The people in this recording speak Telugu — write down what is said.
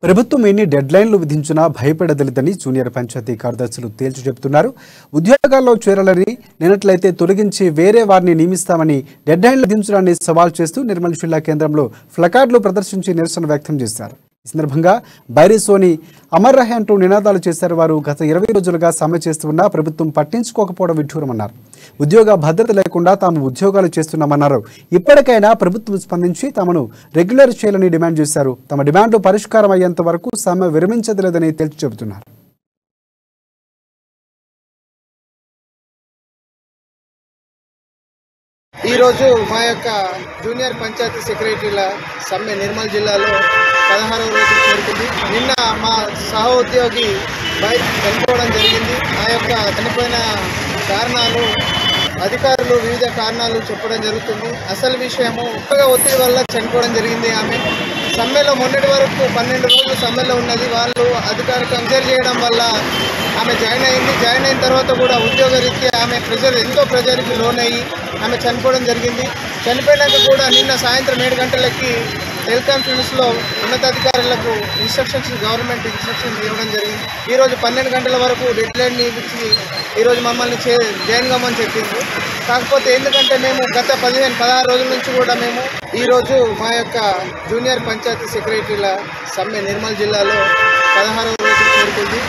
ప్రభుత్వం ఎన్ని డెడ్లైన్లు విధించినా భయపడదలేదని జూనియర్ పంచాయతీ కార్యదర్శులు తేల్చి చెబుతున్నారు. ఉద్యోగాల్లో చేరాలని లేనట్లయితే తొలగించి వేరే వారిని నియమిస్తామని డెడ్లైన్లు విధించడాన్ని సవాల్ చేస్తూ నిర్మల్ జిల్లా కేంద్రంలో ప్లకార్డులు ప్రదర్శించి నిరసన వ్యక్తం చేశారు. ఈ సందర్భంగా బైరిసోని అమర్ రహే అంటూ నినాదాలు చేశారు. వారు గత 20 రోజులుగా సమ్మె చేస్తున్నా ప్రభుత్వం పట్టించుకోకపోవడం విడ్డూరమన్నారు. ఉద్యోగ భద్రత లేకుండా తాము ఉద్యోగాలు చేస్తున్నామన్నారు. ఇప్పటికైనా ప్రభుత్వం స్పందించి తమను రెగ్యులర్ చేయాలని డిమాండ్ చేశారు. తమ డిమాండ్లు పరిష్కారం అయ్యేంత వరకు సమ్మె విరమించలేదని తేల్చి చెబుతున్నారు. ఈరోజు మా యొక్క జూనియర్ పంచాయతీ సెక్రటరీల సమ్మె నిర్మల్ జిల్లాలో 16వ రోజు చేరుకుంది. నిన్న మా సహోద్యోగి బైక్ చనిపోవడం జరిగింది. ఆ యొక్క చనిపోయిన కారణాలు అధికారులు వివిధ కారణాలు చెప్పడం జరుగుతుంది. అసలు విషయము ఒత్తిడి వల్ల చనిపోవడం జరిగింది. ఆమె సమ్మెలో మొన్నటి వరకు 12 రోజులు సమ్మెలో ఉన్నది. వాళ్ళు అధికారిక ఎంజాయ్ చేయడం వల్ల ఆమె జాయిన్ అయింది. జాయిన్ అయిన తర్వాత కూడా ఉద్యోగ రీత్యా ఆమె ఎంతో ప్రెజర్కి లోనయ్యి ఆమె చనిపోవడం జరిగింది. చనిపోయినాక కూడా నిన్న సాయంత్రం 7 గంటలకి టెలికాన్ఫరెన్స్లో ఉన్నతాధికారులకు గవర్నమెంట్ ఇన్స్ట్రక్షన్స్ ఇవ్వడం జరిగింది. ఈరోజు 12 గంటల వరకు డెడ్లైన్ ఇచ్చి ఈరోజు మమ్మల్ని జాయిన్ కమ్మని చెప్పింది. కాకపోతే ఎందుకంటే మేము గత 16 రోజుల నుంచి కూడా మేము ఈరోజు మా యొక్క జూనియర్ పంచాయతీ సెక్రటరీల సమ్మె నిర్మల్ జిల్లాలో 16వ రోజు చేరుకుంది.